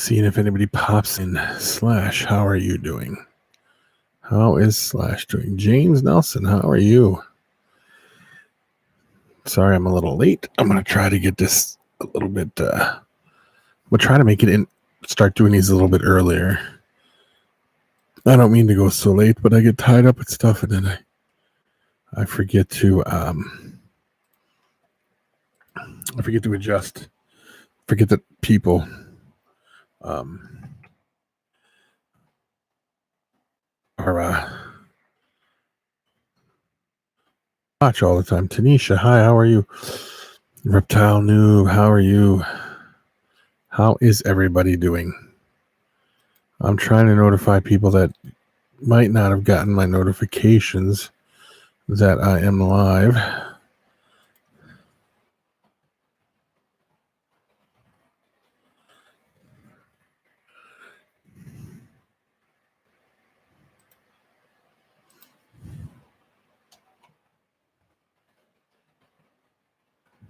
Seeing if anybody pops in. Slash, how are you doing? How is Slash doing? James Nelson, how are you? Sorry, I'm a little late. I'm going to try to get this a little bit. We'll try to make it in. Start doing these a little bit earlier. I don't mean to go so late, but I get tied up with stuff, and then I forget to adjust. Forget that people are watch all the time. Tanisha, hi, how are you? Reptile Noob, how are you? How is everybody doing? I'm trying to notify people that might not have gotten my notifications that I am live.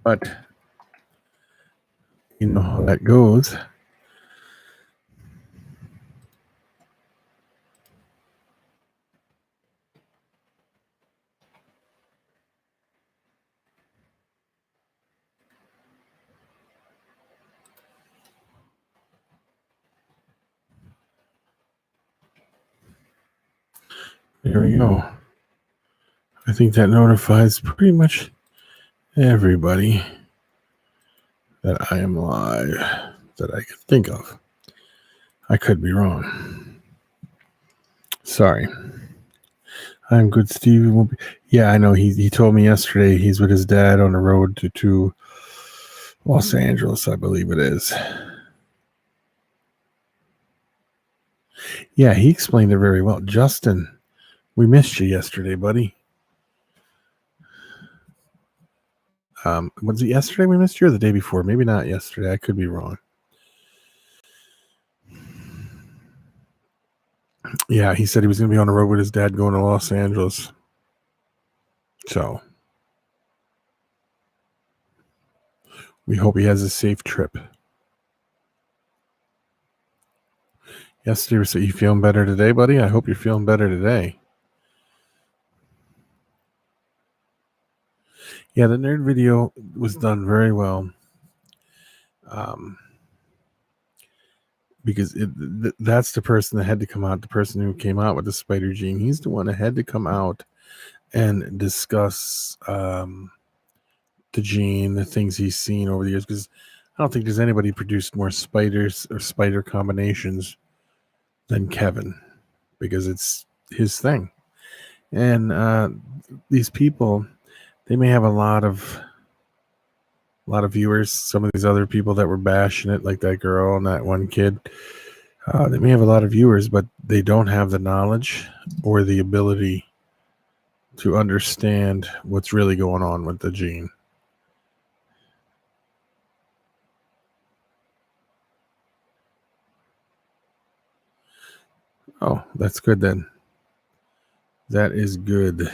But you know how that goes. There we go. I think that notifies pretty much everybody that I am live that I can think of. I could be wrong. Sorry. I'm good, Steve. Yeah, I know. He told me yesterday he's with his dad on the road to Los Angeles, I believe it is. Yeah, he explained it very well. Justin, we missed you yesterday, buddy. Was it yesterday we missed you or the day before? Maybe not yesterday. I could be wrong. Yeah, he said he was going to be on the road with his dad going to Los Angeles. So we hope he has a safe trip. Yesterday, so you feeling better today, buddy? I hope you're feeling better today. Yeah, the nerd video was done very well. Because that's the person that had to come out, the person who came out with the spider gene. He's the one that had to come out and discuss the gene, the things he's seen over the years. Because I don't think there's anybody produced more spiders or spider combinations than Kevin, because it's his thing. And these people, they may have a lot of viewers. Some of these other people that were bashing it, like that girl and that one kid, they may have a lot of viewers, but they don't have the knowledge or the ability to understand what's really going on with the gene. Oh, that's good then. That is good.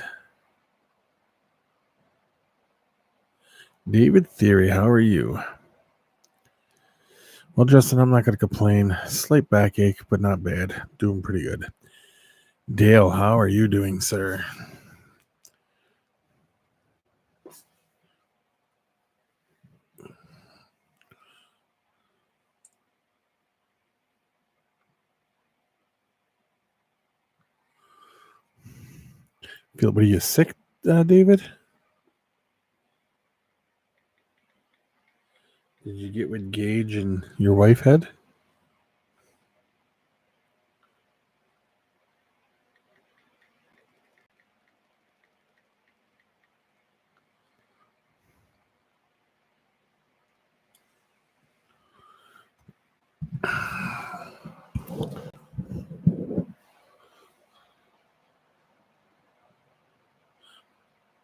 David Theory, how are you? Well, Justin, I'm not going to complain. Slight backache, but not bad. Doing pretty good. Dale, how are you doing, sir? Are you sick, David? Did you get what Gage and your wife had?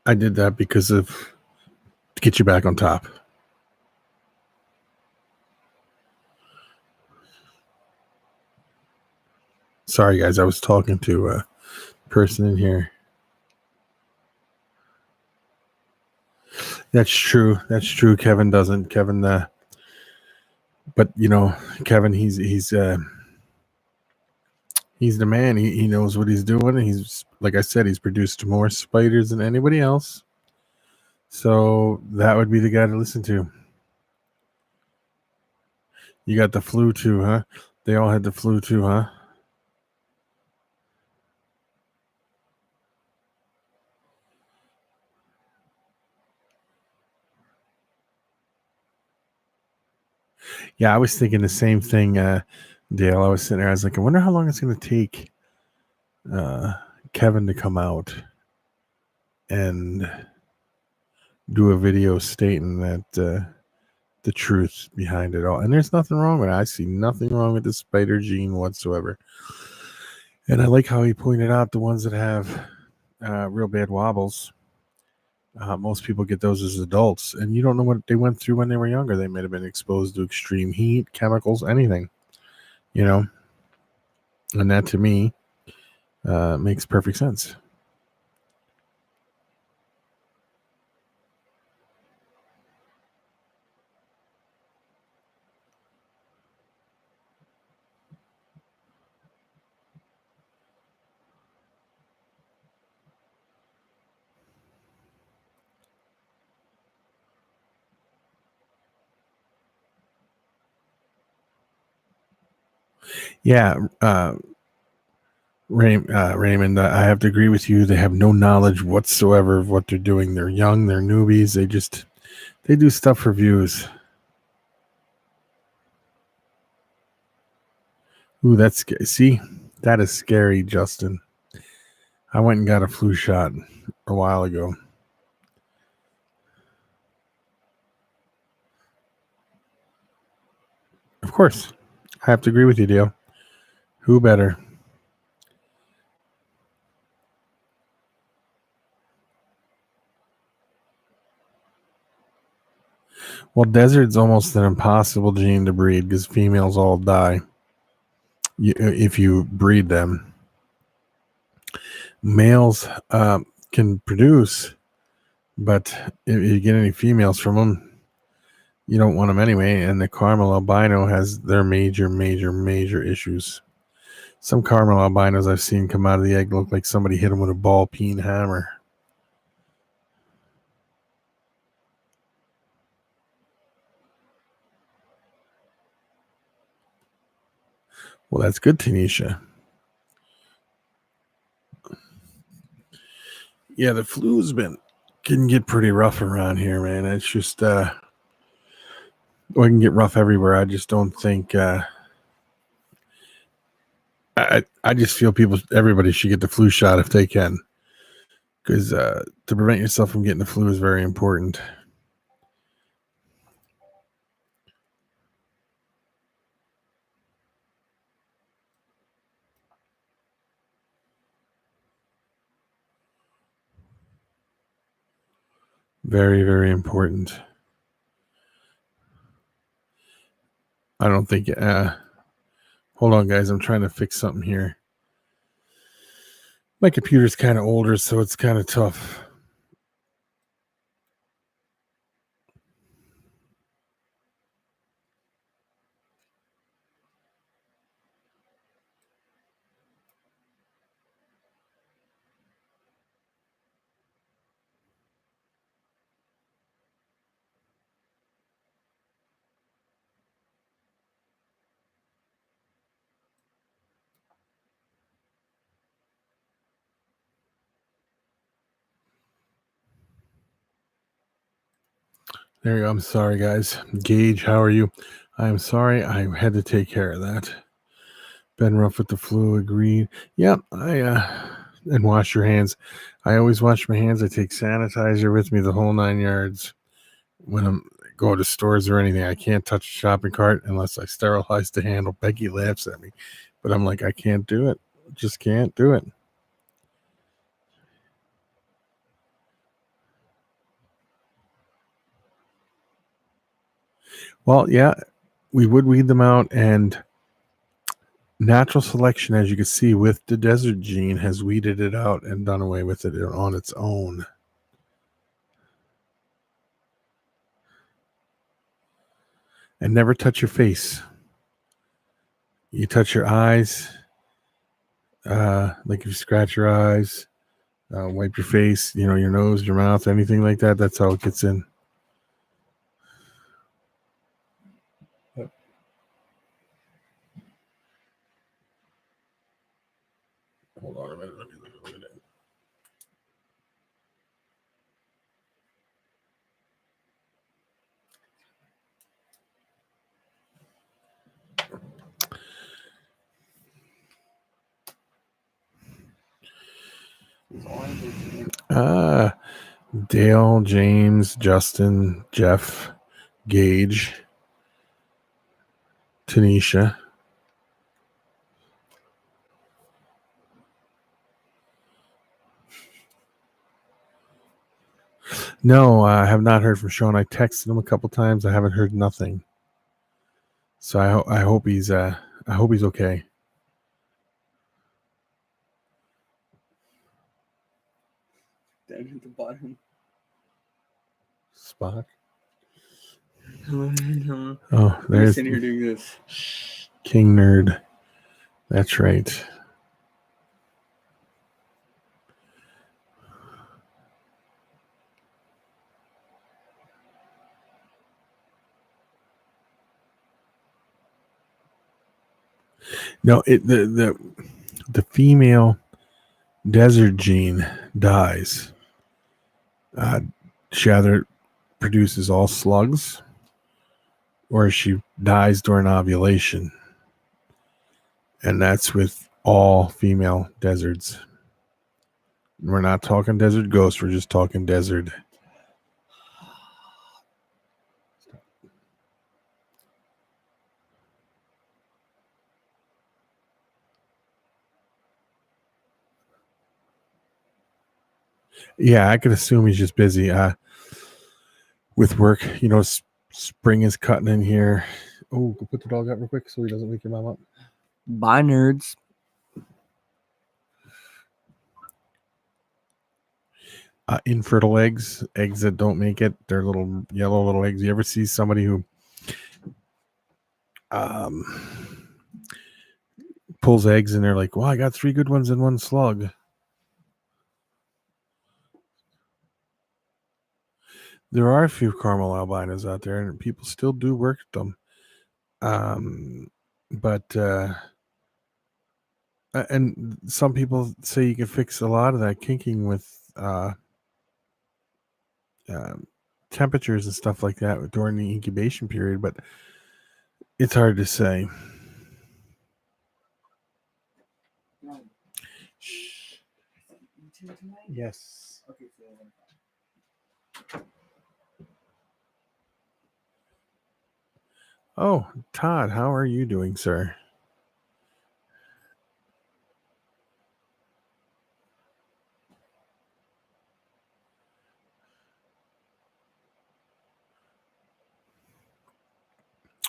I did that because to get you back on top. Sorry, guys. I was talking to a person in here. That's true. Kevin doesn't. Kevin But Kevin, he's the man. He knows what he's doing. He's, like I said, he's produced more spiders than anybody else. So that would be the guy to listen to. You got the flu too, huh? They all had the flu too, huh? Yeah, I was thinking the same thing, Dale. I was sitting there. I was like, I wonder how long it's going to take Kevin to come out and do a video stating that the truth behind it all. And there's nothing wrong with it. I see nothing wrong with the spider gene whatsoever. And I like how he pointed out the ones that have real bad wobbles. Most people get those as adults, and you don't know what they went through when they were younger. They might have been exposed to extreme heat, chemicals, anything, you know. And that to me makes perfect sense. Yeah, Raymond, I have to agree with you. They have no knowledge whatsoever of what they're doing. They're young, they're newbies. They do stuff for views. Ooh, see, that is scary, Justin. I went and got a flu shot a while ago. Of course, I have to agree with you, Dale. Who better? Well, desert's almost an impossible gene to breed because females all die if you breed them. Males can produce, but if you get any females from them, you don't want them anyway. And the caramel albino has their major issues. Some caramel albinos I've seen come out of the egg look like somebody hit them with a ball peen hammer. Well, that's good, Tanisha. Yeah, the flu's can get pretty rough around here, man. It's just it can get rough everywhere. I just don't think I just feel everybody should get the flu shot if they can, because to prevent yourself from getting the flu is very important. Very important. I don't think. Hold on, guys. I'm trying to fix something here. My computer's kind of older, so it's kind of tough. There you go. I'm sorry, guys. Gage, how are you? I'm sorry. I had to take care of that. Been rough with the flu. Agreed. Yep. And wash your hands. I always wash my hands. I take sanitizer with me the whole 9 yards when I'm going to stores or anything. I can't touch a shopping cart unless I sterilize the handle. Becky laughs at me, but I'm like, I can't do it. Just can't do it. Well, yeah, we would weed them out, and natural selection, as you can see with the desert gene, has weeded it out and done away with it on its own. And never touch your face. You touch your eyes, like if you scratch your eyes, wipe your face, your nose, your mouth, anything like that. That's how it gets in. Hold on a minute. Let me look at it. Dale, James, Justin, Jeff, Gage, Tanisha. No, I have not heard from Sean. I texted him a couple times. I haven't heard nothing. So I hope he's okay. Down at the bottom. Spock. Oh, there's sitting here doing this. King Nerd. That's right. No, the female desert gene dies. She either produces all slugs, or she dies during ovulation, and that's with all female deserts. We're not talking desert ghosts. We're just talking desert. Yeah, I could assume he's just busy with work. Spring is cutting in here. Oh, go put the dog out real quick so he doesn't wake your mom up. Bye, nerds. Infertile eggs that don't make it. They're little yellow little eggs. You ever see somebody who pulls eggs and they're like, "Well, I got 3 good ones in one slug." There are a few caramel albinos out there, and people still do work them. But and some people say you can fix a lot of that kinking with temperatures and stuff like that during the incubation period, but it's hard to say. Shh. Yes. Okay. Oh, Todd, how are you doing, sir?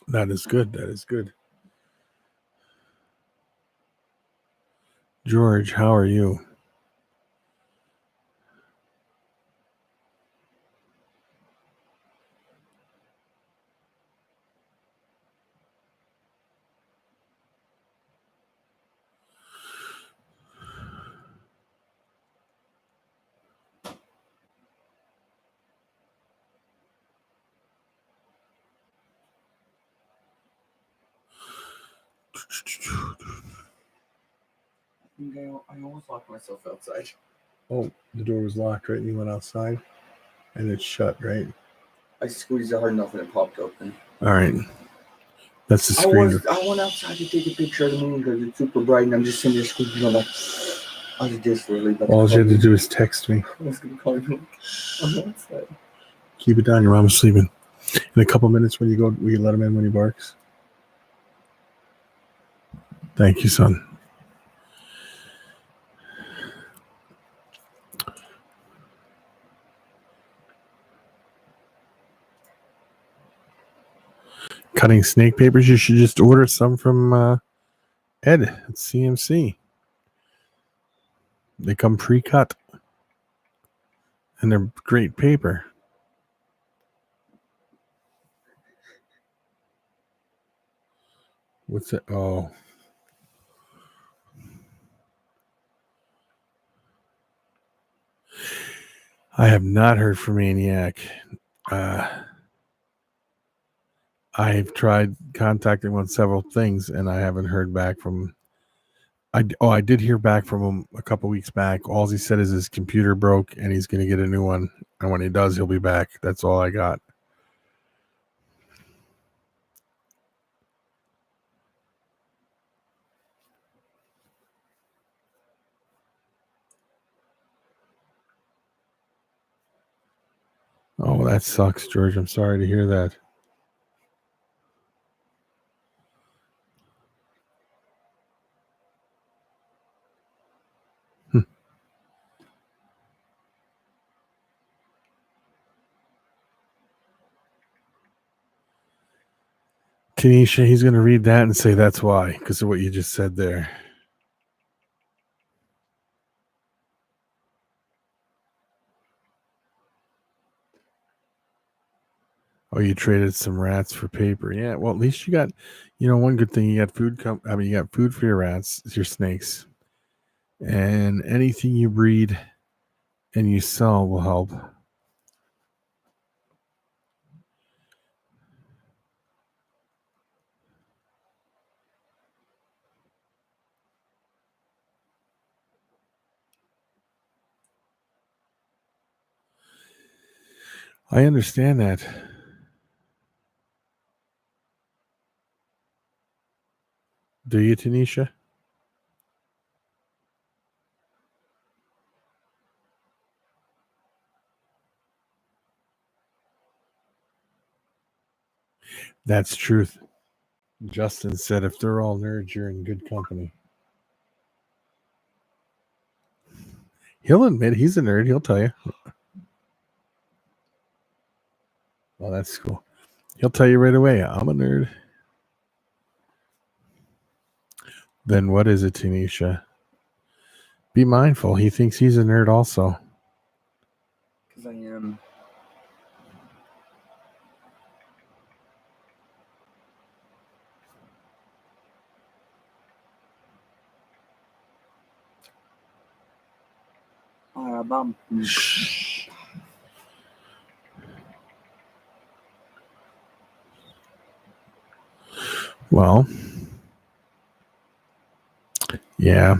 That is good. That is good. George, how are you? I almost locked myself outside. Oh, the door was locked, right? And you went outside, and it's shut, right? I squeezed it hard enough and it popped open. All right. That's the screen. I went outside to take a picture of the moon because it's super bright, and I'm just sitting there squeezing on that. I was just really. All you had to do is text me. I was going to call you. I'm outside. Keep it down. Your mom's sleeping. In a couple minutes, when you go, will you let him in when he barks? Thank you, son. Cutting snake papers, you should just order some from Ed at CMC. They come pre-cut, and they're great paper. What's it? Oh. I have not heard from Maniac. I've tried contacting him on several things, and I haven't heard back from. I did hear back from him a couple weeks back. All he said is his computer broke, and he's going to get a new one. And when he does, he'll be back. That's all I got. Oh, that sucks, George. I'm sorry to hear that. Tanisha, he's going to read that and say that's why, because of what you just said there. Oh, you traded some rats for paper. Yeah, well, at least you got, one good thing. You got food. You got food for your rats, your snakes, and anything you breed and you sell will help. I understand that. Do you, Tanisha? That's truth. Justin said if they're all nerds, you're in good company. He'll admit he's a nerd. He'll tell you. Well, that's cool. He'll tell you right away, I'm a nerd. Then what is it, Tanisha? Be mindful. He thinks he's a nerd also. Because I am. Well, yeah.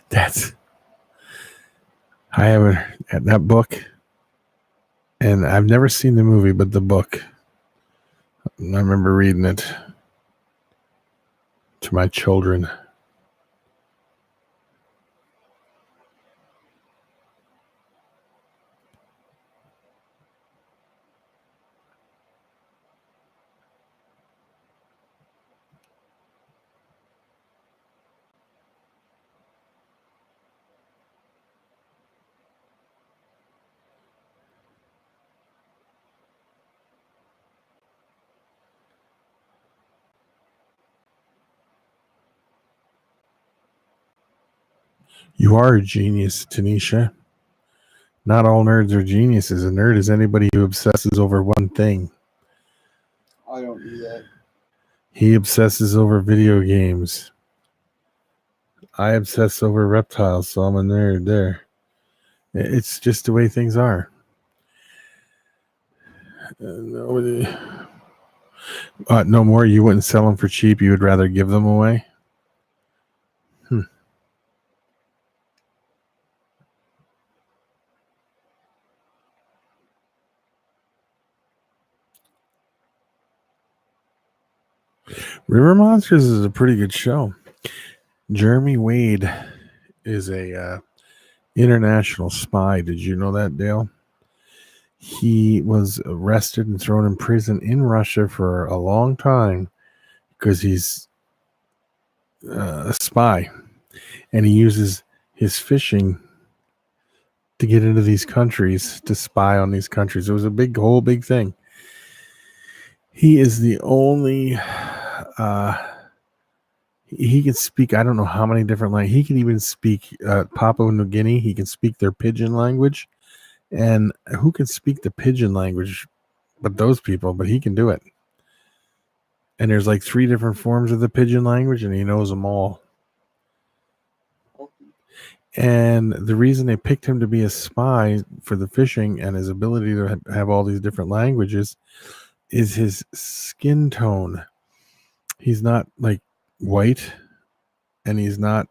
That's. I haven't had that book, and I've never seen the movie, but the book. I remember reading it to my children. You are a genius, Tanisha. Not all nerds are geniuses. A nerd is anybody who obsesses over one thing. I don't do that. He obsesses over video games. I obsess over reptiles, so I'm a nerd there. It's just the way things are. Nobody. No more. You wouldn't sell them for cheap. You would rather give them away. River Monsters is a pretty good show. Jeremy Wade is a international spy. Did you know that, Dale? He was arrested and thrown in prison in Russia for a long time because he's a spy, and he uses his fishing to get into these countries, to spy on these countries. It was a whole big thing. He is the only He can speak, I don't know how many different languages. He can even speak Papua New Guinea. He can speak their pidgin language. And who can speak the pidgin language but those people? But he can do it. And there's like 3 different forms of the pidgin language, and he knows them all. And the reason they picked him to be a spy for the fishing and his ability to have all these different languages is his skin tone. He's not like white, and he's not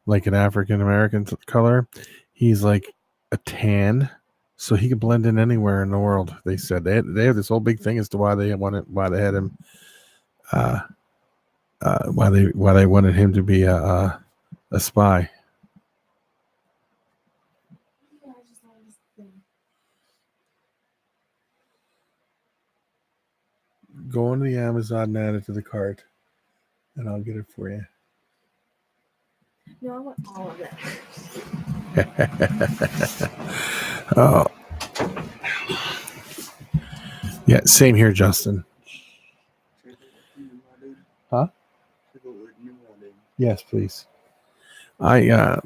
like an African American color. He's like a tan, so he could blend in anywhere in the world. They said they have this whole big thing as to why they had him, why they wanted him to be a spy. Go on to the Amazon and add it to the cart, and I'll get it for you. No, I want all of it. Oh, yeah, same here, Justin. Huh? Yes, please. I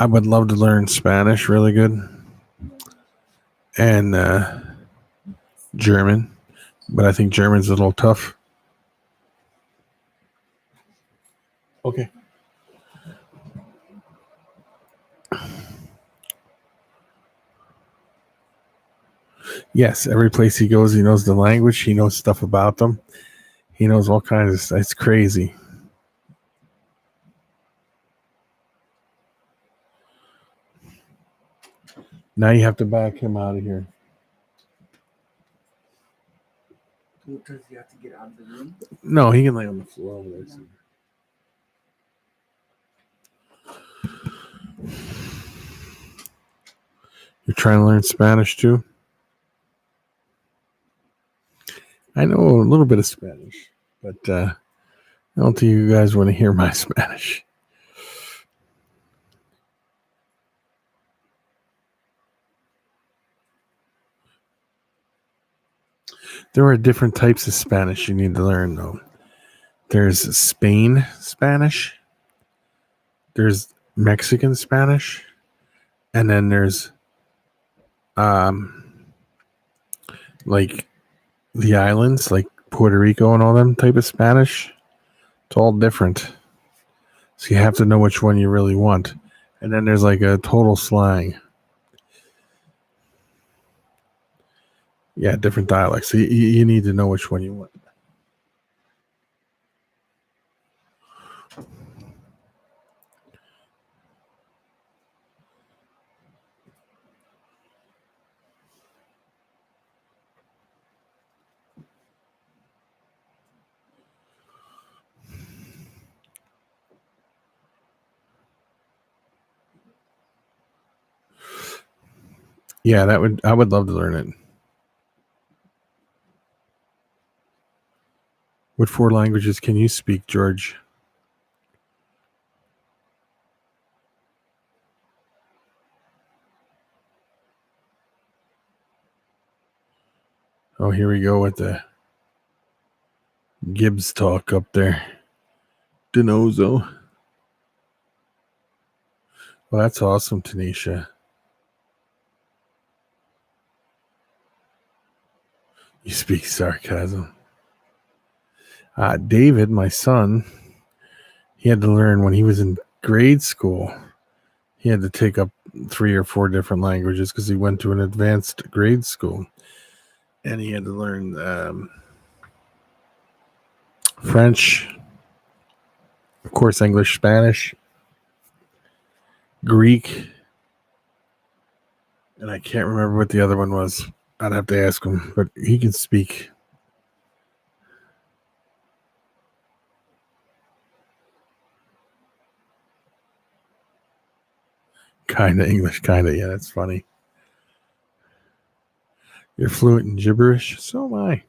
would love to learn Spanish really good, and German, but I think German's a little tough. Okay. Yes, every place he goes, he knows the language. He knows stuff about them. He knows all kinds of stuff. It's crazy. Now you have to back him out of here. Does he have to get out of the room? No, he can lay on the floor over there. You're trying to learn Spanish too? I know a little bit of Spanish, but I don't think you guys want to hear my Spanish. There are different types of Spanish you need to learn, though. There's Spain Spanish, there's Mexican Spanish, and then there's like the islands, like Puerto Rico and all them type of Spanish. It's all different. So you have to know which one you really want. And then there's like a total slang. Yeah, different dialects. So you need to know which one you want. Yeah, I would love to learn it. What 4 languages can you speak, George? Oh, here we go with the Gibbs talk up there. Denozo. Well, that's awesome, Tanisha. You speak sarcasm. David, my son, he had to learn when he was in grade school. He had to take up 3 or 4 different languages because he went to an advanced grade school. And he had to learn French, of course, English, Spanish, Greek, and I can't remember what the other one was. I'd have to ask him, but he can speak. Kind of English, kind of. Yeah, that's funny. You're fluent in gibberish? So am I.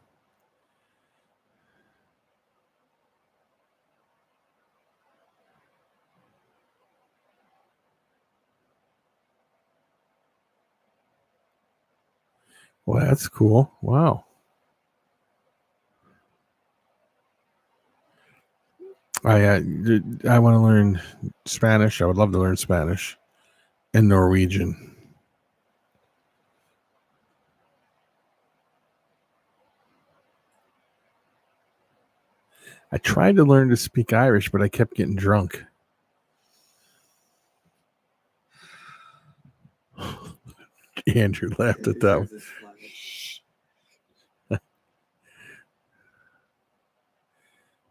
Well, that's cool. Wow. I want to learn Spanish. I would love to learn Spanish and Norwegian. I tried to learn to speak Irish, but I kept getting drunk. Andrew laughed at that one.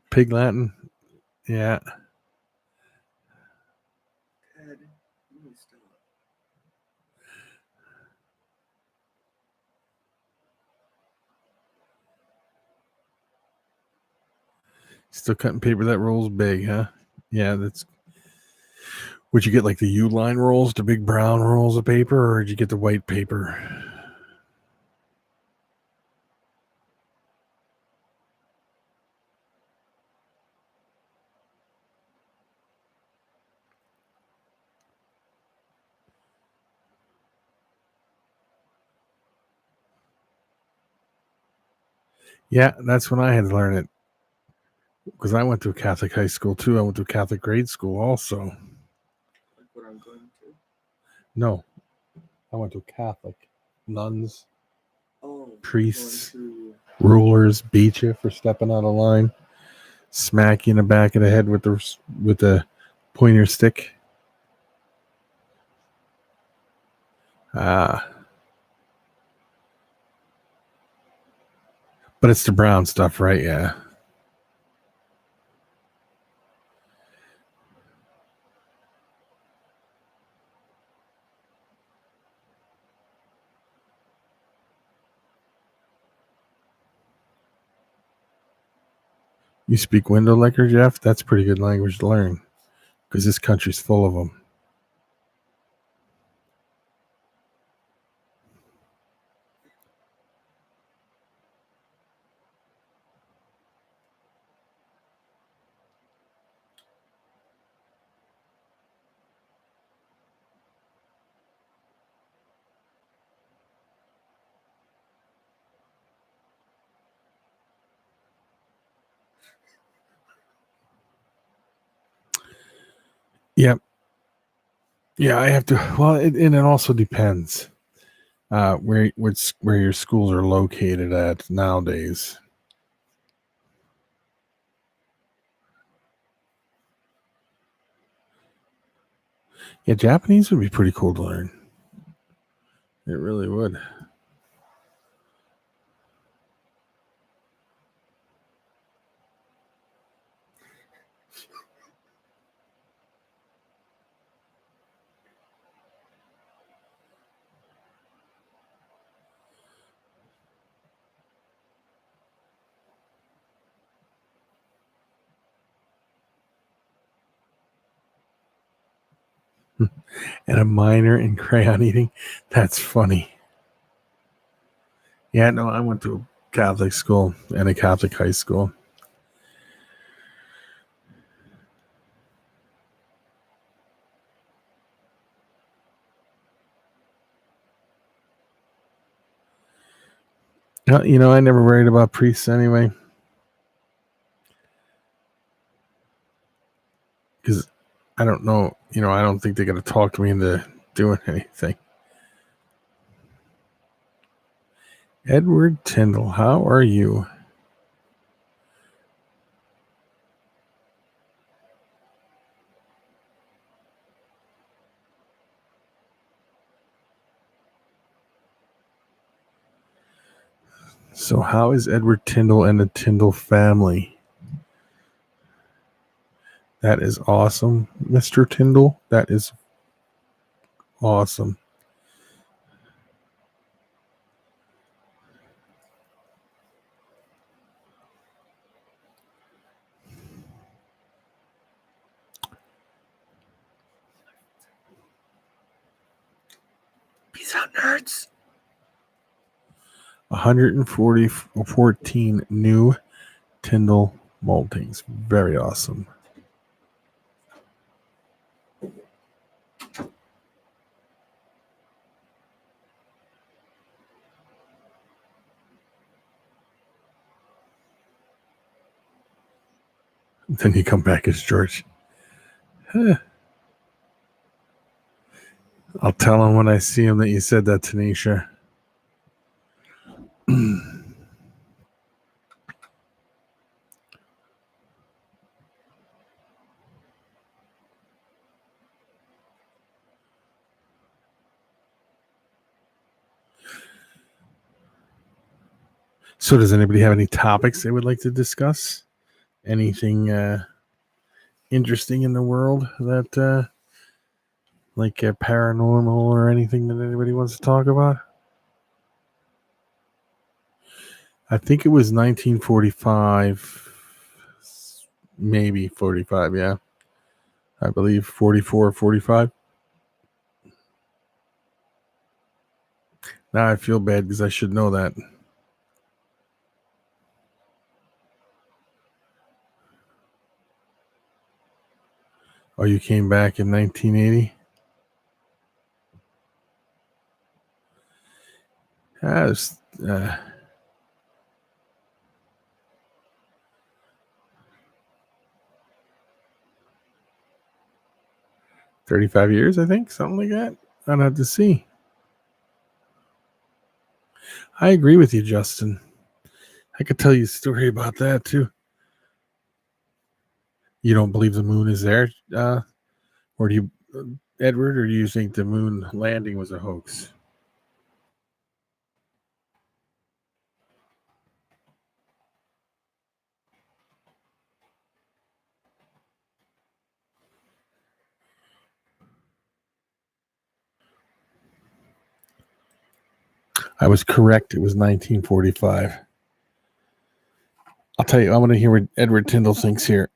Pig Latin? Yeah. Ted, you need to stop. Still cutting paper that rolls big, huh? Yeah, that's. Would you get like the U-line rolls, the big brown rolls of paper, or did you get the white paper? Yeah, that's when I had to learn it. Because I went to a Catholic high school too. I went to a Catholic grade school also. Like what I'm going to. No, I went to a Catholic. Nuns, priests, To... rulers beat you for stepping out of line, smack you in the back of the head with the pointer stick. Ah, but it's the brown stuff, right? Yeah. You speak window licker, Jeff? That's pretty good language to learn because this country's full of them. Yep. Yeah, I have to. Well, and it also depends where your schools are located at nowadays. Yeah, Japanese would be pretty cool to learn. It really would. And a minor in crayon eating. That's funny. Yeah, no, I went to a Catholic school and a Catholic high school. You know, I never worried about priests anyway. Because I don't know, I don't think they're going to talk to me into doing anything. Edward Tyndall, how are you? So, how is Edward Tyndall and the Tyndall family? That is awesome, Mr. Tyndall. That is awesome. Peace out, nerds. 114 new Tyndall maltings. Very awesome. Then you come back as George. I'll tell him when I see him that you said that, Tanisha. So, does anybody have any topics they would like to discuss? Anything interesting in the world that, like paranormal or anything that anybody wants to talk about? I think it was 1945, maybe 45, yeah. I believe 44 or 45. Now I feel bad because I should know that. Oh, you came back in 1980? Yeah, it was, 35 years, I think, something like that. I'd have to see. I agree with you, Justin. I could tell you a story about that too. You don't believe the moon is there, or do you, Edward, or do you think the moon landing was a hoax? I was correct. It was 1945. I'll tell you, I want to hear what Edward Tyndall thinks here.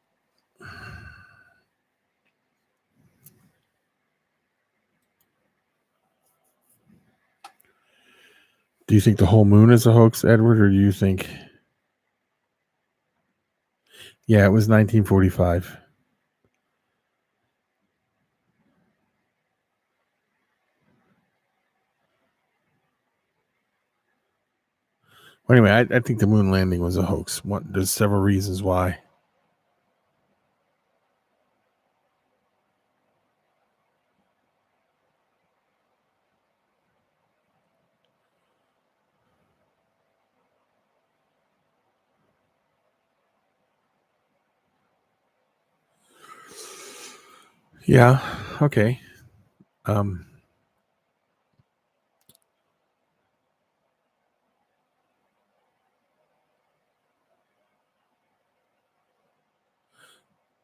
Do you think the whole moon is a hoax, Edward, or do you think... Yeah, it was 1945. Well, anyway, I think the moon landing was a hoax. There's several reasons why. Yeah, okay.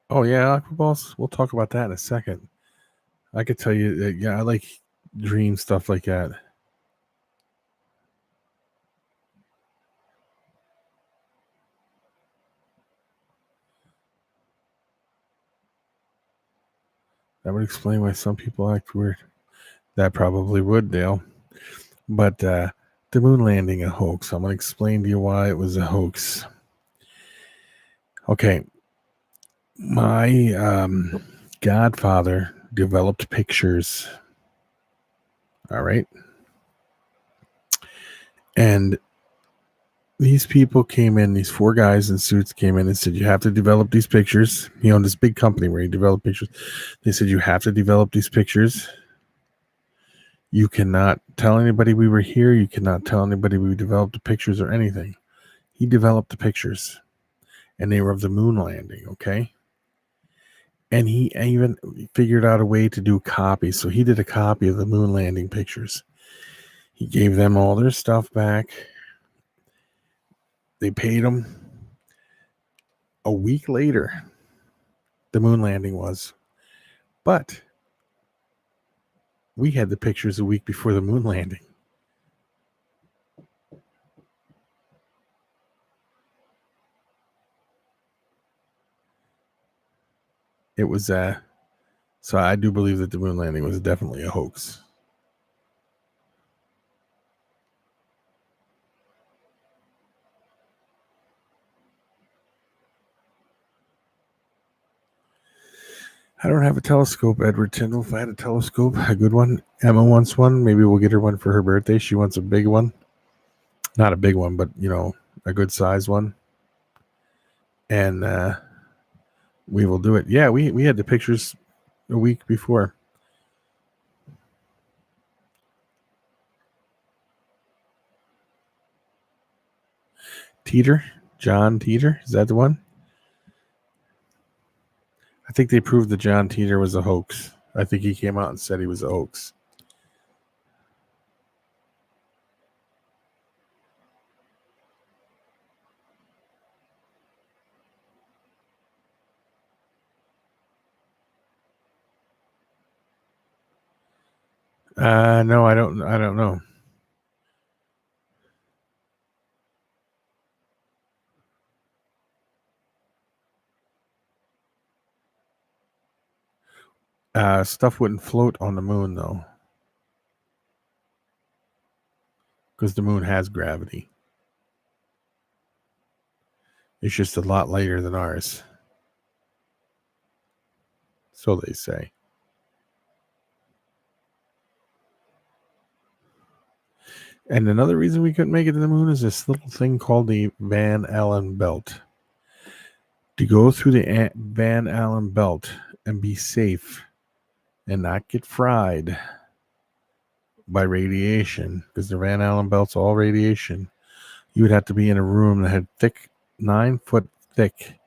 Oh, yeah, Aquaballs. We'll talk about that in a second. I could tell you that, yeah, I like dream stuff like that. That would explain why some people act weird. That probably would, Dale. But the moon landing a hoax. I'm going to explain to you why it was a hoax. Okay. My godfather developed pictures. All right. And these people came in, these four guys in suits came in and said, you have to develop these pictures. He owned this big company where he developed pictures. They said, you have to develop these pictures. You cannot tell anybody we were here. You cannot tell anybody we developed the pictures or anything. He developed the pictures, and they were of the moon landing, okay? And he even figured out a way to do copies. So he did a copy of the moon landing pictures. He gave them all their stuff back. They paid him. A week later, the moon landing was. But we had the pictures a week before the moon landing. It was, so I do believe that the moon landing was definitely a hoax. I don't have a telescope, Edward Tyndall. If I had a telescope, a good one, Emma wants one. Maybe we'll get her one for her birthday. She wants a big one. Not a big one, but, a good size one. And We will do it. Yeah, we had the pictures a week before. Teeter? John Teeter? Is that the one? I think they proved that John Teeter was a hoax. I think he came out and said he was a hoax. No, I don't know. Stuff wouldn't float on the moon though, because the moon has gravity. It's just a lot lighter than ours. So they say. And another reason we couldn't make it to the moon is this little thing called the Van Allen belt. To go through the Van Allen belt and be safe and not get fried by radiation, because the Van Allen belt's all radiation, you would have to be in a room that had thick, 9-foot thick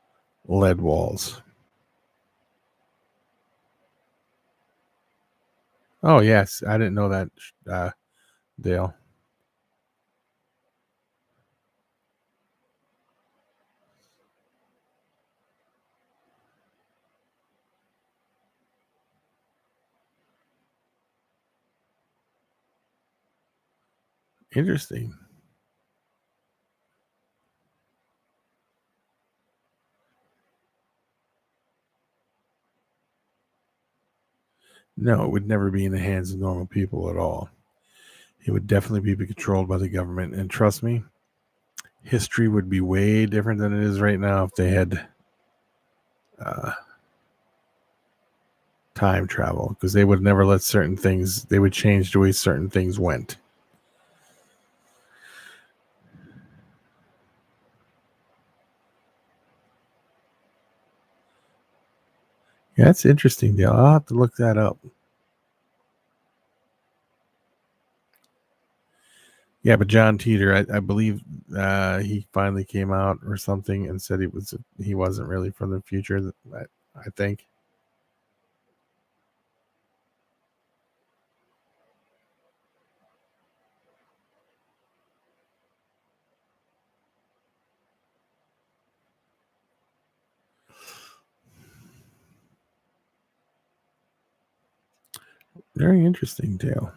lead walls. Oh, yes. I didn't know that, Dale. Interesting. No, it would never be in the hands of normal people at all. It would definitely be controlled by the government. And trust me, history would be way different than it is right now if they had time travel, because they would never let certain things, they would change the way certain things went. Yeah, that's interesting, Dale. I'll have to look that up. Yeah, but John Teeter, I believe he finally came out or something and said he wasn't really from the future. I think. Very interesting, Dale.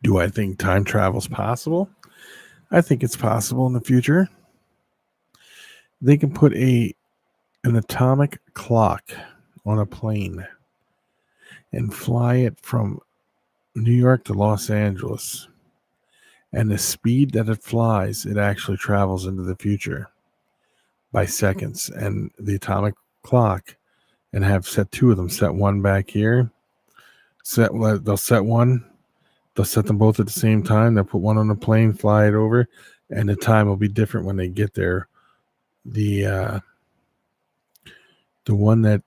Do I think time travel is possible? I think it's possible in the future. They can put an atomic clock on a plane and fly it from New York to Los Angeles. And the speed that it flies, it actually travels into the future by seconds. And the atomic clock, and have set two of them, set one back here. They'll set one. They'll set them both at the same time. They'll put one on the plane, fly it over, and the time will be different when they get there. The one that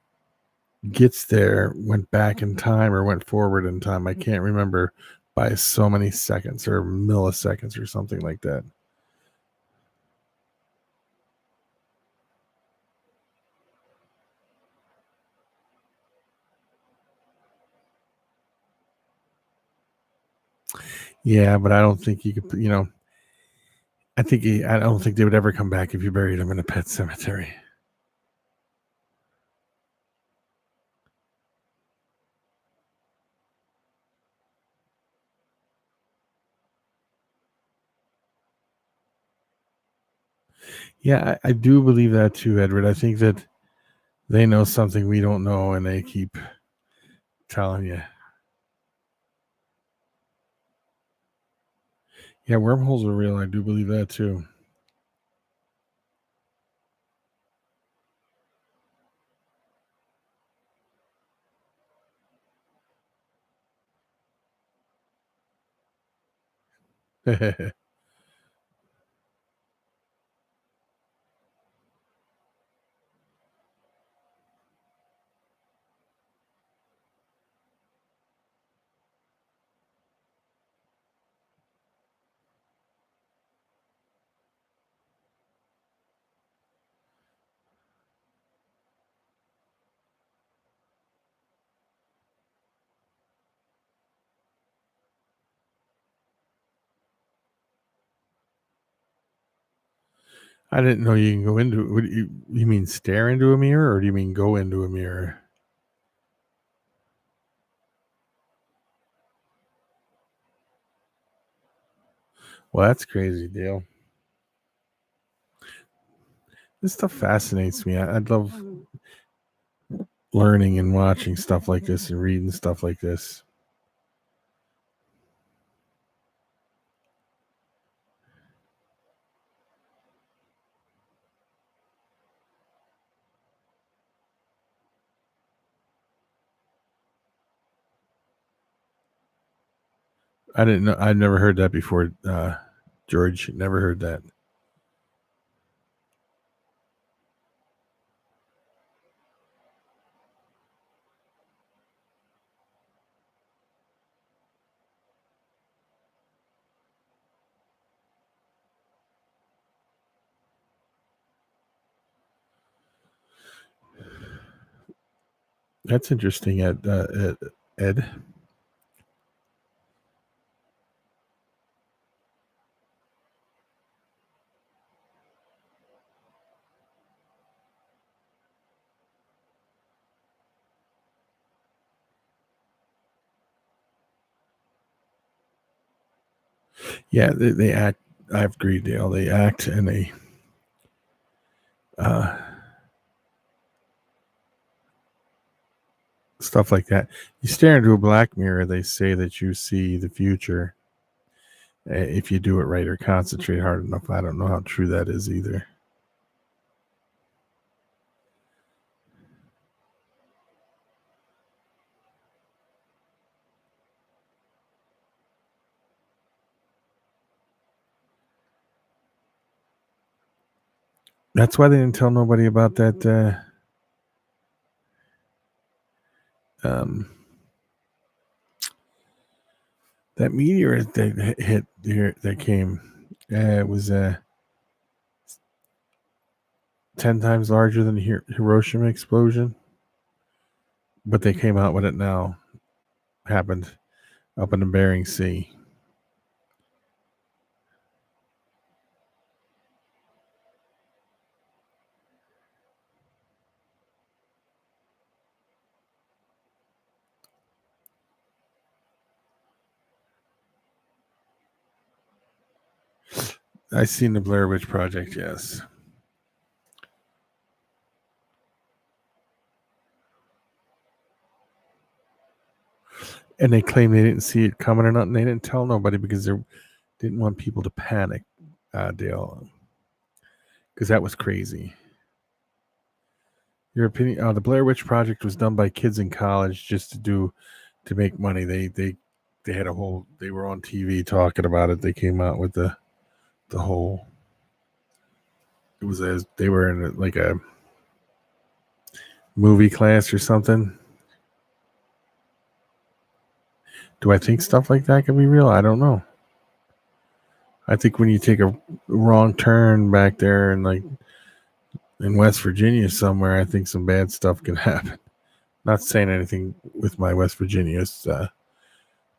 gets there went back in time or went forward in time. I can't remember, by so many seconds or milliseconds or something like that. Yeah, but I don't think you could. I don't think they would ever come back if you buried them in a pet cemetery. Yeah, I do believe that too, Edward. I think that they know something we don't know, and they keep telling you. Yeah, wormholes are real. I do believe that too. I didn't know you can go into it. What do you mean stare into a mirror, or do you mean go into a mirror? Well, that's crazy, Dale. This stuff fascinates me. I'd love learning and watching stuff like this and reading stuff like this. I didn't know. I'd never heard that before, George. Never heard that. That's interesting, Ed. Yeah, they act. I've agreed, Dale. They act and they stuff like that. You stare into a black mirror, they say that you see the future if you do it right or concentrate hard enough. I don't know how true that is either. That's why they didn't tell nobody about that. That meteor that hit here that came. It was 10 times larger than the Hiroshima explosion, but they came out with it now. Happened up in the Bering Sea. I seen the Blair Witch Project, yes. And they claim they didn't see it coming or nothing. They didn't tell nobody because they didn't want people to panic, Dale. Because that was crazy. Your opinion? The Blair Witch Project was done by kids in college just to make money. They had a whole. They were on TV talking about it. They came out with the whole. It was as they were in like a movie class or something. Do I think stuff like that can be real? I don't know. I think when you take a wrong turn back there and like in West Virginia somewhere, I think some bad stuff can happen. Not saying anything with my West Virginians,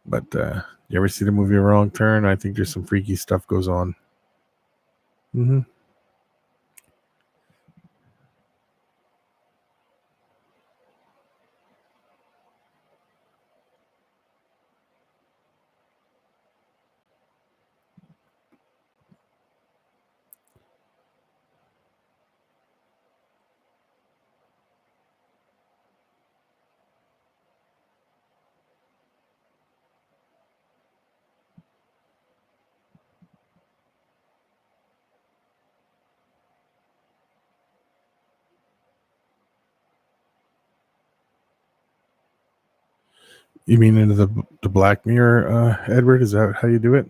but you ever see the movie Wrong Turn? I think there's some freaky stuff goes on. Mm-hmm. You mean into the Black Mirror, Edward? Is that how you do it?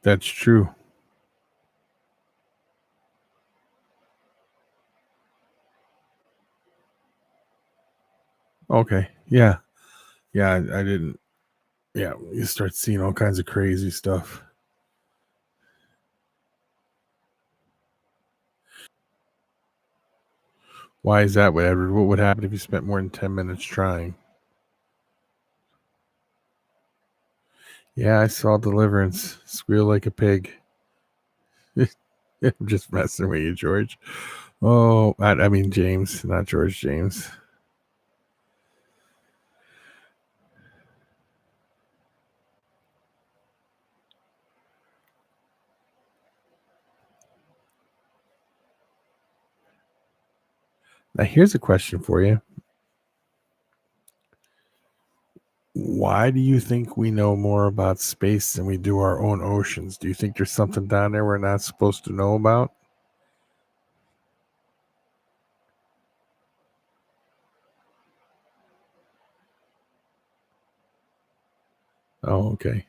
That's true. Okay. Yeah. Yeah. I didn't. Yeah. You start seeing all kinds of crazy stuff. Why is that, Edward? What would happen if you spent more than 10 minutes trying? Yeah, I saw Deliverance. Squeal like a pig. I'm just messing with you, George. Oh, I mean James, not George James. Now, here's a question for you. Why do you think we know more about space than we do our own oceans? Do you think there's something down there we're not supposed to know about? Oh, okay.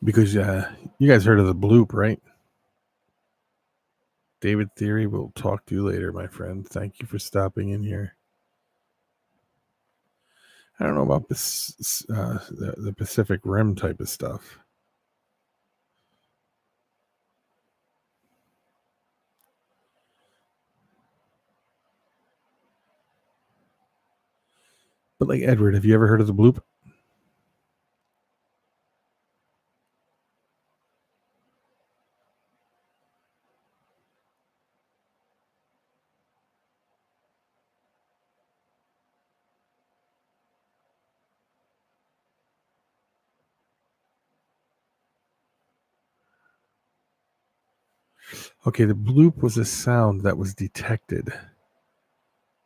Because you guys heard of the bloop, right? David Theory, we'll talk to you later, my friend. Thank you for stopping in here. I don't know about this, the Pacific Rim type of stuff. But like Edward, have you ever heard of the bloop? Okay, the bloop was a sound that was detected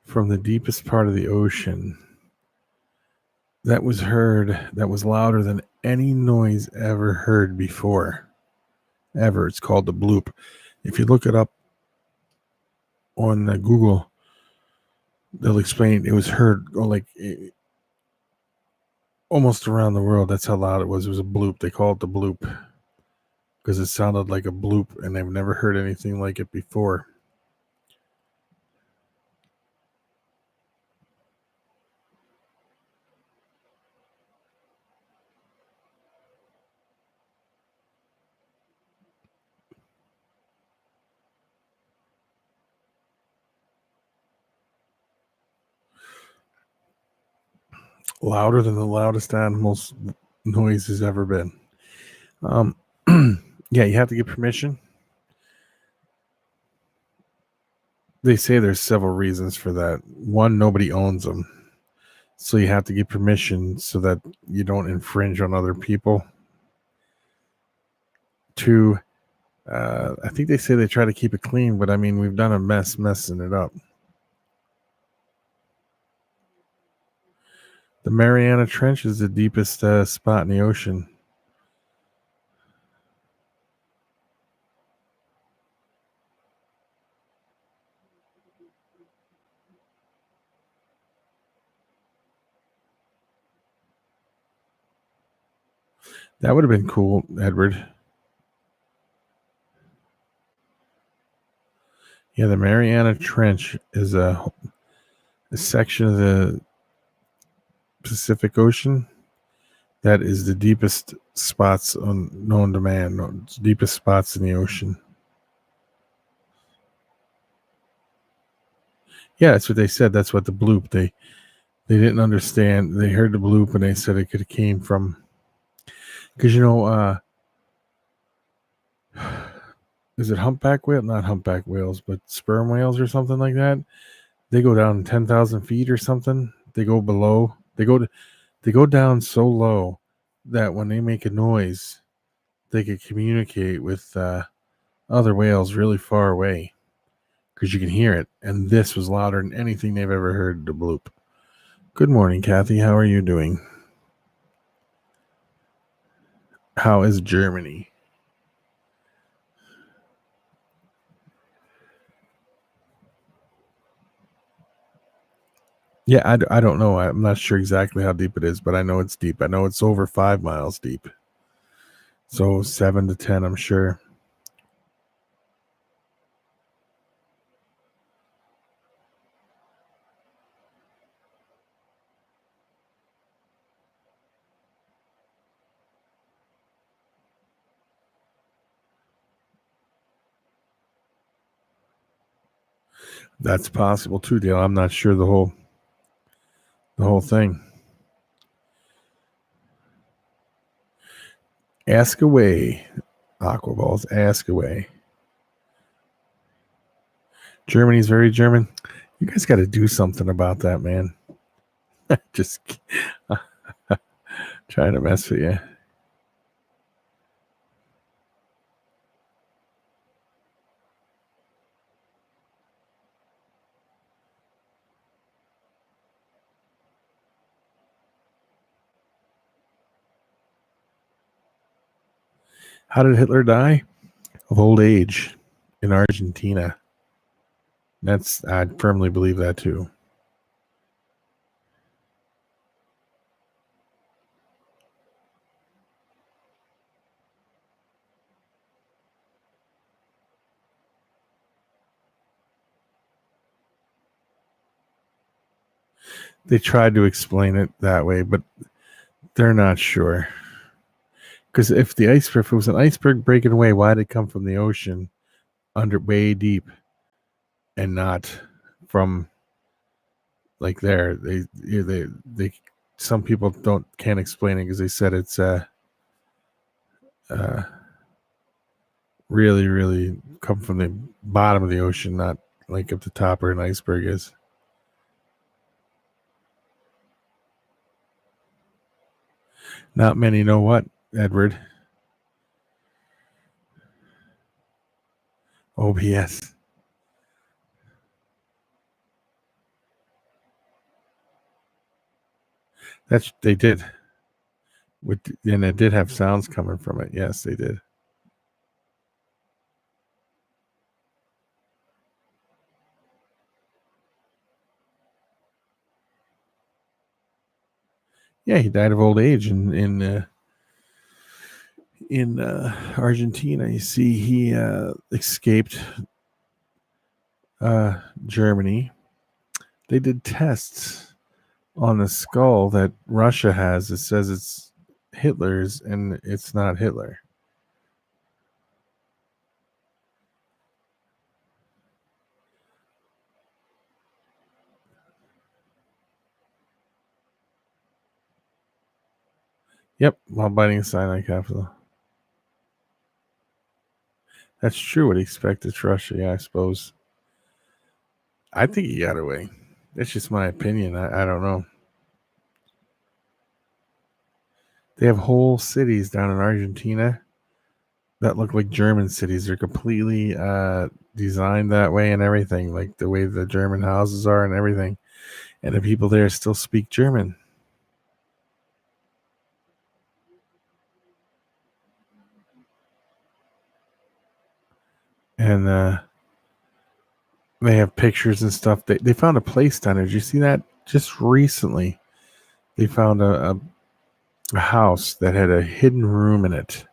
from the deepest part of the ocean that was heard, that was louder than any noise ever heard before. Ever. It's called the bloop. If you look it up on Google, they'll explain it was heard almost around the world. That's how loud it was. It was a bloop. They call it the bloop because it sounded like a bloop, and they've never heard anything like it before. Louder than the loudest animal's noise has ever been. Yeah, you have to get permission. They say there's several reasons for that. One, nobody owns them, so you have to get permission so that you don't infringe on other people. Two, I think they say they try to keep it clean, but I mean, we've done a messing it up. The Mariana Trench is the deepest spot in the ocean. That would have been cool, Edward. Yeah, the Mariana Trench is a section of the Pacific Ocean that is the deepest spots known to man, deepest spots in the ocean. Yeah, that's what they said. That's what the bloop. They didn't understand. They heard the bloop and they said it could have came from, because is it humpback whale? Not humpback whales, but sperm whales or something like that. They go down 10,000 feet or something. They go below. They go down so low that when they make a noise, they could communicate with other whales really far away because you can hear it. And this was louder than anything they've ever heard. The bloop. Good morning, Kathy. How are you doing? How is Germany? Yeah, I don't know. I'm not sure exactly how deep it is, but I know it's deep. I know it's over 5 miles deep. So 7 to 10, I'm sure. That's possible too, Dale. I'm not sure the whole thing. Ask away, Aquaballs. Ask away. Germany's very German. You guys got to do something about that, man. Just trying to mess with you. How did Hitler die? Of old age in Argentina. I firmly believe that too. They tried to explain it that way, but they're not sure. Because if it was an iceberg breaking away, why did it come from the ocean under way deep and not from like there? They some people can't explain it because they said it's really, really come from the bottom of the ocean, not like up the top where an iceberg is. Not many know what, Edward. OBS. They did. And it did have sounds coming from it. Yes, they did. Yeah, he died of old age in Argentina. You see, he escaped Germany. They did tests on the skull that Russia has. It says it's Hitler's, and it's not Hitler. Yep, while biting a cyanide capsule. That's true. What he expected it's Russia, yeah, I suppose. I think he got away. That's just my opinion. I don't know. They have whole cities down in Argentina that look like German cities. They're completely designed that way and everything, like the way the German houses are and everything. And the people there still speak German. And they have pictures and stuff. They found a place down there. Did you see that? Just recently, they found a house that had a hidden room in it.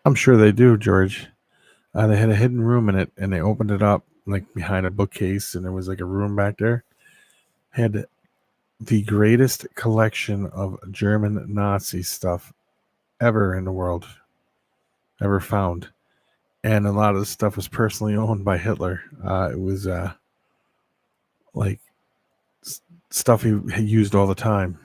I'm sure they do, George. They had a hidden room in it, and they opened it up like behind a bookcase, and there was like a room back there. Had the greatest collection of German Nazi stuff ever in the world, ever found. And a lot of the stuff was personally owned by Hitler. It was like stuff he used all the time.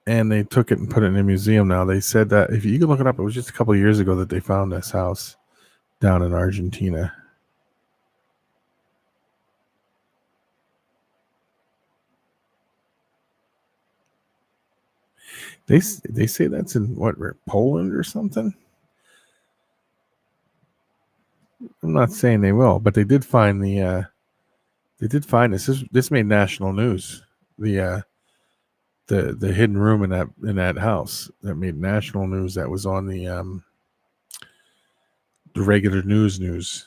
And they took it and put it in a museum now. They said that if you can look it up, it was just a couple of years ago that they found this house down in Argentina. They say that's in what, Poland or something. I'm not saying they will, but they did find this. This made national news. The hidden room in that house that made national news. That was on the regular news,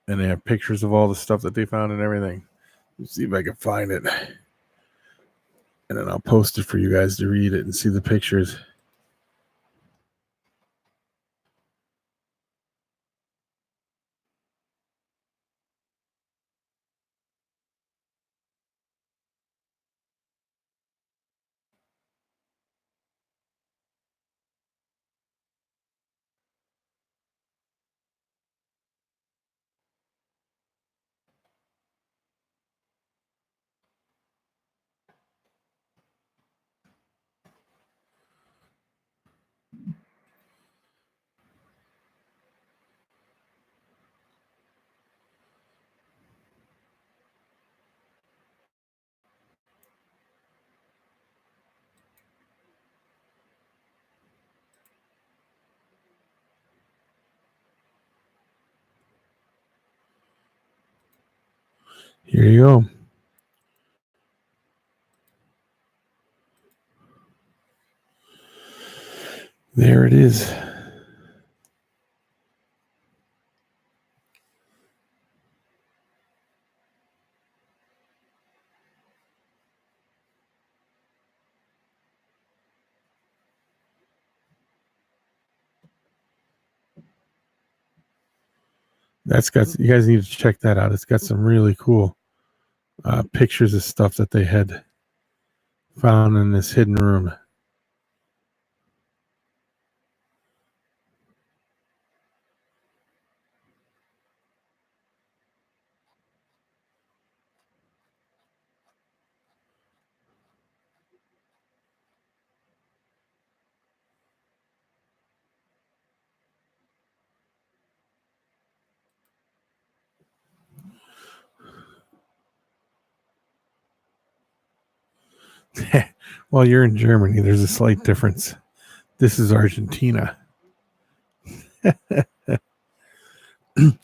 and they have pictures of all the stuff that they found and everything. Let's see if I can find it, and then I'll post it for you guys to read it and see the pictures. Here you go. There it is. That's got, you guys need to check that out. It's got some really cool pictures of stuff that they had found in this hidden room. Well, you're in Germany. There's a slight difference. This is Argentina.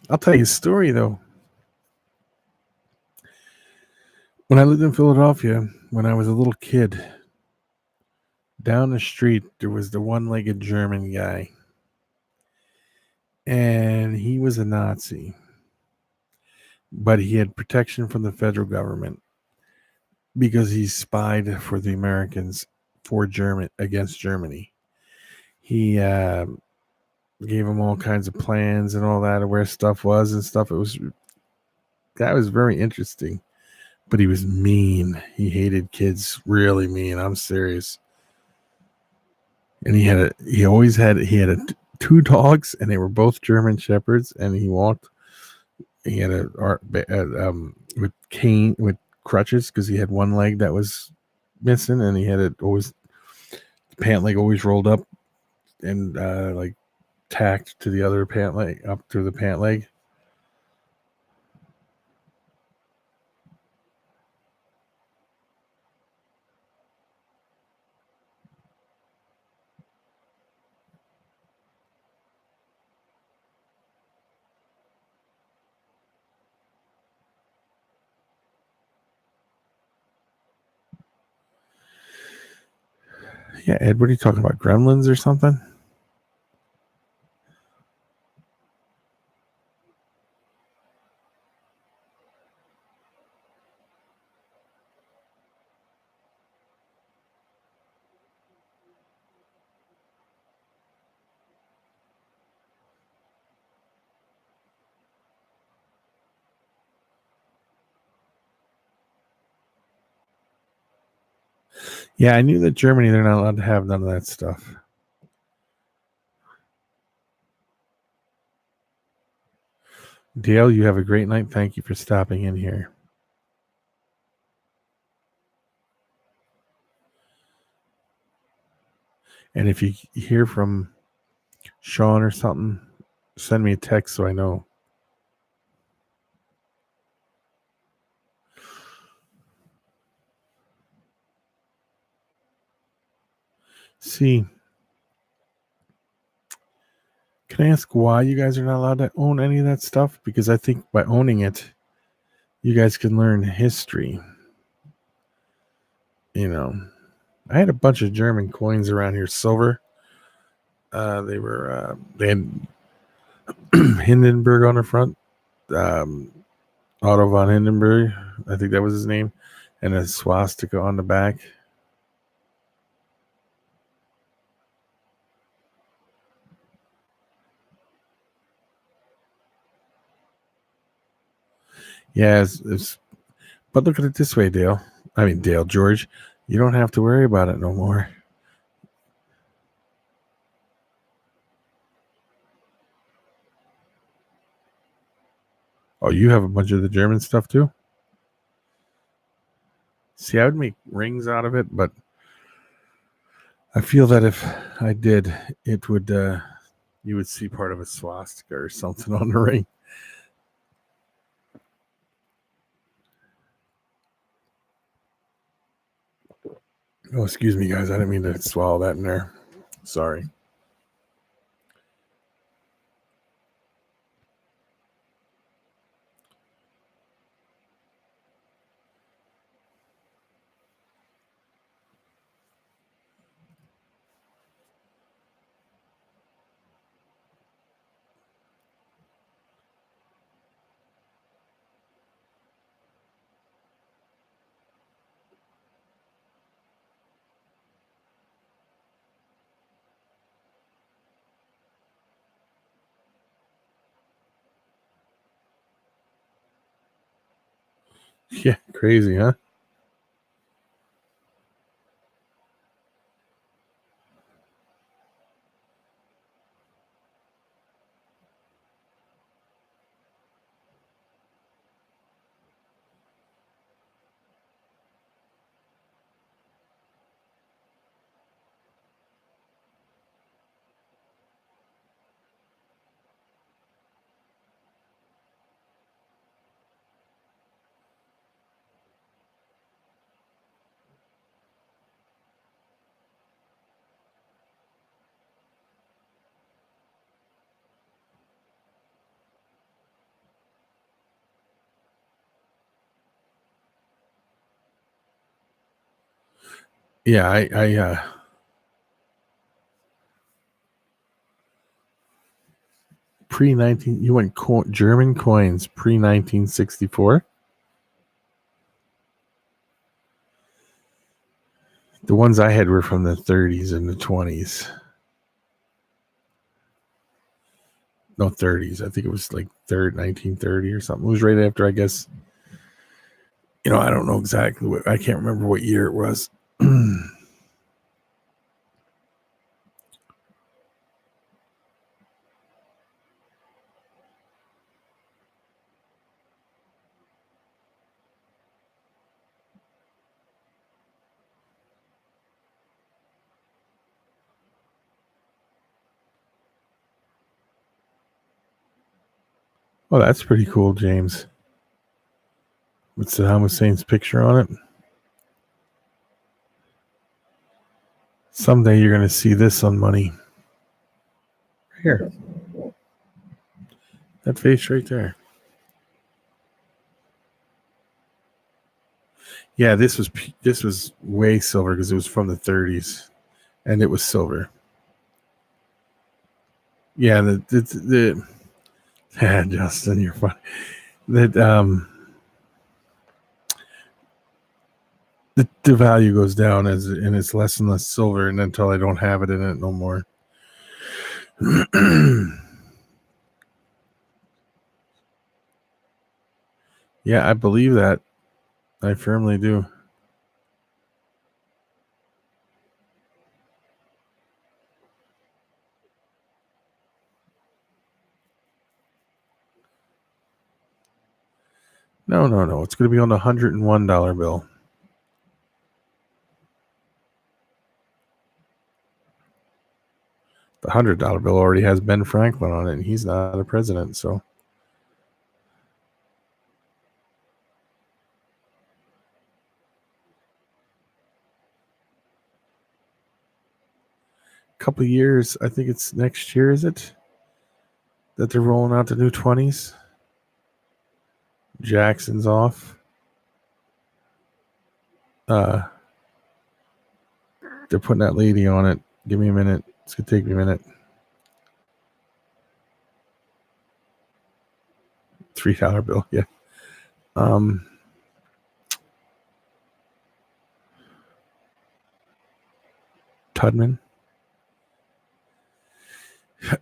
I'll tell you a story, though. When I lived in Philadelphia, when I was a little kid, down the street, there was the one-legged German guy. And he was a Nazi. But he had protection from the federal government because he spied for the Americans for against Germany. He gave them all kinds of plans and all that of where stuff was and stuff. That was very interesting. But he was mean. He hated kids, really mean. I'm serious. And he had two dogs, and they were both German shepherds. And he had with crutches because he had one leg that was missing, and he had it always pant leg always rolled up and like tacked to the other pant leg up to the pant leg. Yeah, Ed, what are you talking about? Gremlins or something? Yeah, I knew that Germany, they're not allowed to have none of that stuff. Dale, you have a great night. Thank you for stopping in here. And if you hear from Sean or something, send me a text so I know. See, can I ask why you guys are not allowed to own any of that stuff? Because I think by owning it, you guys can learn history. You know, I had a bunch of German coins around here, silver. They had Hindenburg on the front, Otto von Hindenburg, I think that was his name, and a swastika on the back. Yeah, but look at it this way, Dale. I mean, Dale, George, you don't have to worry about it no more. Oh, you have a bunch of the German stuff too? See, I would make rings out of it, but I feel that if I did, it would you would see part of a swastika or something on the ring. Oh, excuse me, guys. I didn't mean to swallow that in there. Sorry. Yeah, crazy, huh? Yeah, I pre 19. You went German coins pre 1964. The ones I had were from the 30s and the 20s. No, 30s. I think it was like 1930 or something. It was right after, I guess. I don't know exactly what. I can't remember what year it was. Oh, that's pretty cool, James. With Saddam Hussein's picture on it. Someday you're going to see this on money. Here. That face right there. Yeah, this was way silver because it was from the 30s, and it was silver. Yeah, the yeah, Justin, you're funny. That the value goes down and it's less and less silver, and until I don't have it in it no more. Yeah, I believe that. I firmly do. No. It's going to be on the $101 bill. The $100 bill already has Ben Franklin on it, and he's not a president. So, a couple of years. I think it's next year. Is it that they're rolling out the new 20s? Jackson's off. They're putting that lady on it. Give me a minute. It's gonna take me a minute. $3 bill. Yeah. Tudman.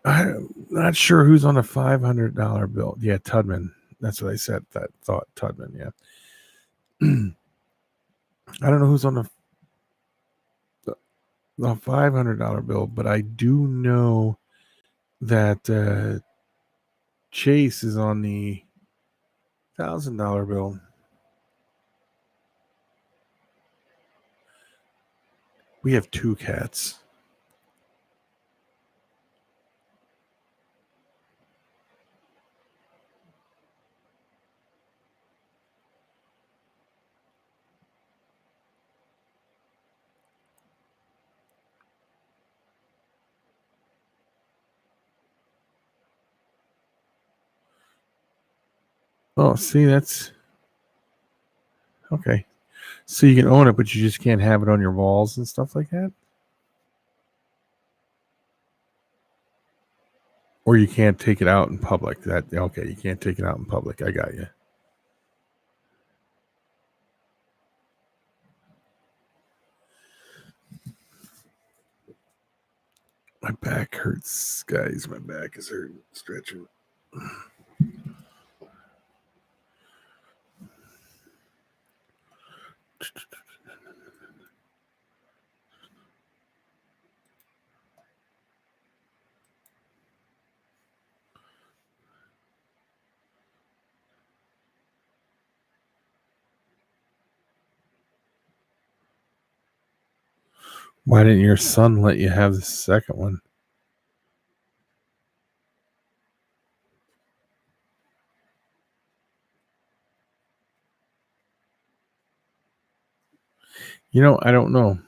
I'm not sure who's on a $500 bill. Yeah, Tudman. That's what I said. That thought Tudman. Yeah. I don't know who's on the $500 bill, but I do know that Chase is on the $1,000 bill. We have two cats. Oh, see, that's okay. So you can own it, but you just can't have it on your walls and stuff like that? Or you can't take it out in public. Okay, you can't take it out in public. I got you. My back hurts, guys. My back is hurting. Stretching. Why didn't your son let you have the second one? I don't know.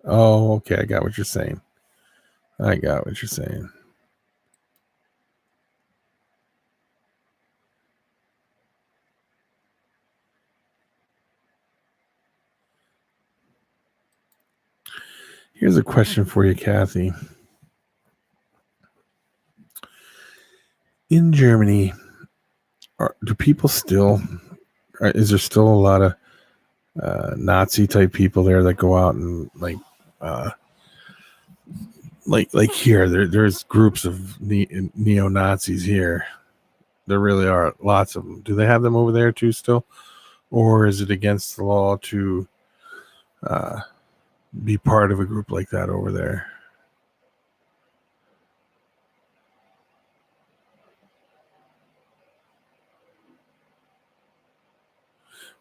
Oh, okay. I got what you're saying. Here's a question for you, Kathy. In Germany, do people still? Is there still a lot of Nazi type people there that go out and like here? There's groups of neo Nazis here. There really are lots of them. Do they have them over there too still, or is it against the law to be part of a group like that over there?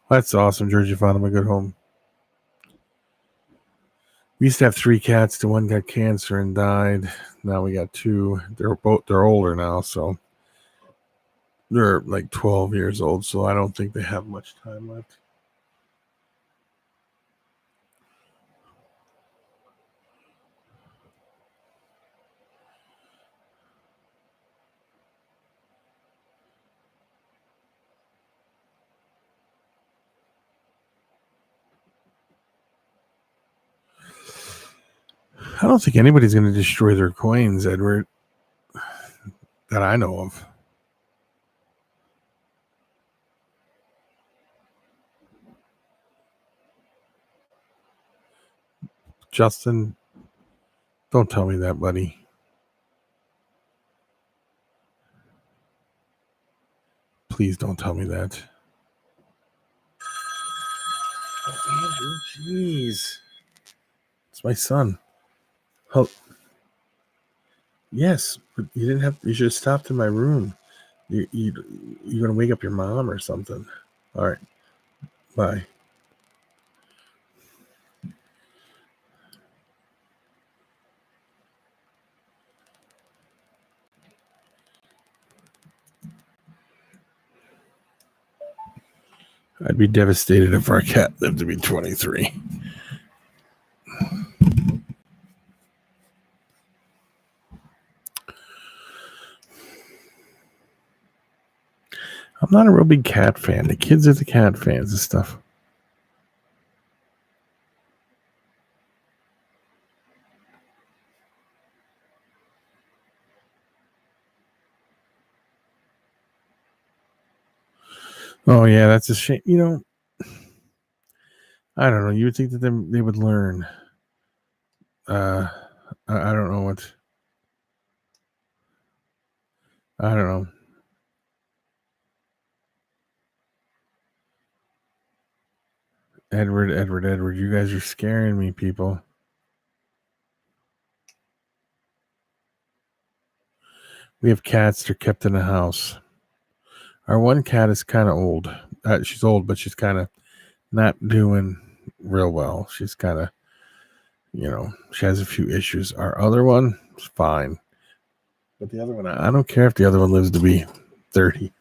That's awesome, George. You found him a good home. We used to have 3 cats. The one got cancer and died. Now we got 2. They're older now, so they're like 12 years old. So I don't think they have much time left. I don't think anybody's going to destroy their coins, Edward, that I know of. Justin, don't tell me that, buddy. Please don't tell me that. Oh, Andrew, jeez. It's my son. Oh, yes, but you didn't have. You should have stopped in my room. You're gonna wake up your mom or something. All right, bye. I'd be devastated if our cat lived to be 23. I'm not a real big cat fan. The kids are the cat fans and stuff. Oh yeah, that's a shame. I don't know. You would think that they would learn. I don't know what. I don't know. Edward. You guys are scaring me, people. We have cats. They're kept in the house. Our one cat is kind of old. She's old, but she's kind of not doing real well. She's kind of, she has a few issues. Our other one is fine. But the other one, I don't care if the other one lives to be 30.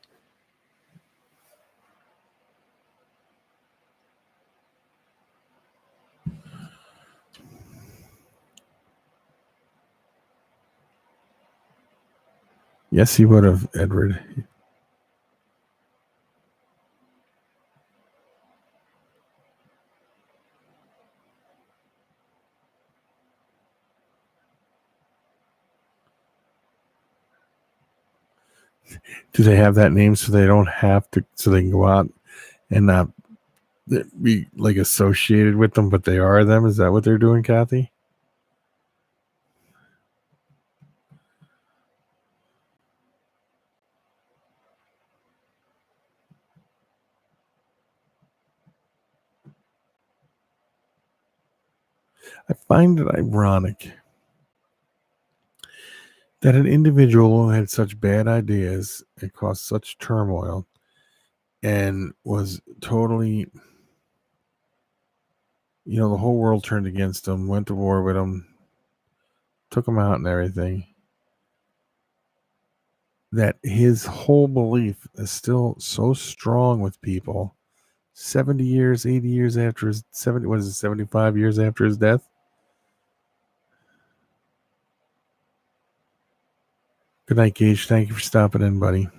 Yes, he would have, Edward. Do they have that name so they don't have to, so they can go out and not be like associated with them, but they are them? Is that what they're doing, Kathy? I find it ironic. that an individual who had such bad ideas and caused such turmoil and was totally, the whole world turned against him, went to war with him, took him out and everything, that his whole belief is still so strong with people 70 years, 80 years after his 75 years after his death. Good night, Gage. Thank you for stopping in, buddy.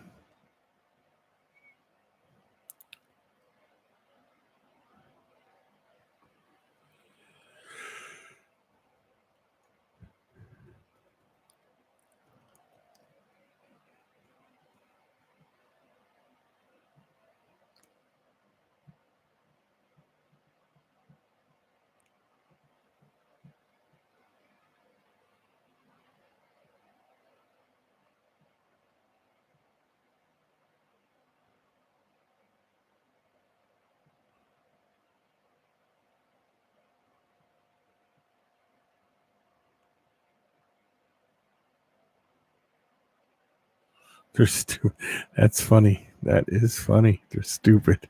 They're stupid. That's funny. That is funny. They're stupid.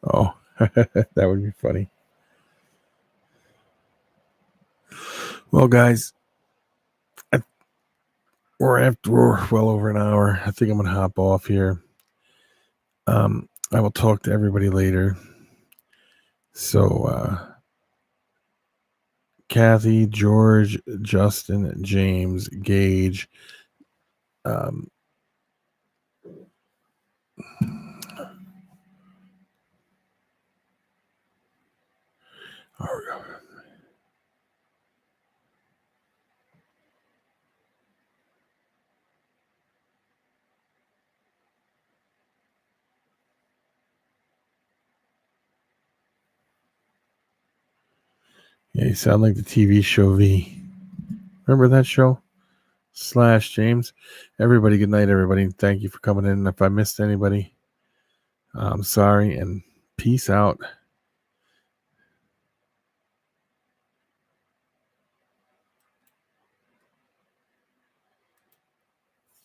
Oh, that would be funny. Well, guys, we're well over an hour. I think I'm gonna hop off here. I will talk to everybody later. So, Kathy, George, Justin, James, Gage. Oh, yeah, you sound like the TV show V. Remember that show? Slash James. Everybody, good night, everybody. Thank you for coming in. If I missed anybody, I'm sorry, and peace out.